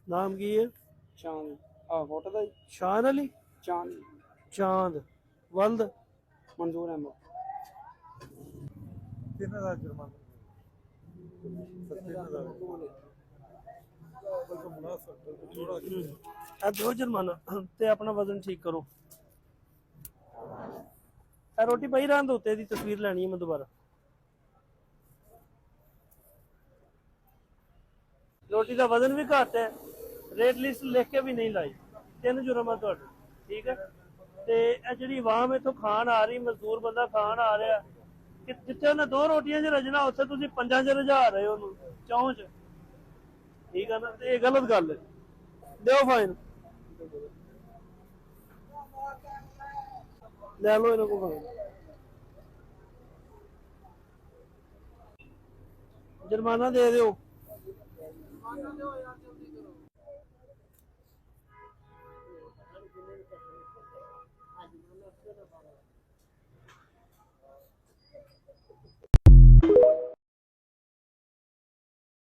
ਨਾਮ ਕੀ ਹੈ? ਚਾਂਦ ਫੋਟੋ ਦਾ ਸ਼ਾਨ ਅਲੀ ਚਾਂਦ ਚਾਂਦ ਵਲਦ ਮਨਜ਼ੂਰ ਅਹਿਮਦ। 3000 जुर्माना 3000 ਇਹ ਦਿਓ ਜੁਰਮਾਨਾ ਤੇ ਆਪਣਾ ਵਜ਼ਨ ਠੀਕ ਕਰੋ। ਇਹ ਰੋਟੀ ਪਈ ਰਹਿਣ ਦੋ, ਉੱਤੇ ਦੀ ਤਸਵੀਰ ਲੈਣੀ ਹੈ ਮੈਂ ਦੁਬਾਰਾ। ਰੋਟੀ ਦਾ ਵਜ਼ਨ ਵੀ ਘੱਟ ਹੈ, ਰੇਟ ਲਿਸਟ ਲਿਖ ਕੇ ਵੀ ਨਹੀਂ ਲਾਈ। 3 ਜੁਰਮਾਂ ਤੁਹਾਡੇ, ਠੀਕ ਹੈ। ਤੇ ਇਹ ਜਿਹੜੀ ਆਵਾਮ ਇੱਥੋਂ ਖਾਣ ਆ ਰਹੀ, ਮਜ਼ਦੂਰ ਬੰਦਾ ਖਾਣ ਆ ਰਿਹਾ, ਕਿ ਜਿੱਥੇ ਉਹਨੇ 2 ਰੋਟੀਆਂ 'ਚ ਰਜਣਾ, ਉੱਥੇ ਤੁਸੀਂ 5 'ਚ ਰਜਾ ਰਹੇ ਹੋ ਉਹਨੂੰ, 4 'ਚ। ਠੀਕ ਹੈ ਨਾ, ਤੇ ਇਹ ਗਲਤ ਗੱਲ ਹੈ। ਦਿਓ ਫਾਈਨ, ਲੈ ਲਓ ਇਹਨਾਂ ਕੋਲ ਫਾਈਨ। जुर्माना दे दो।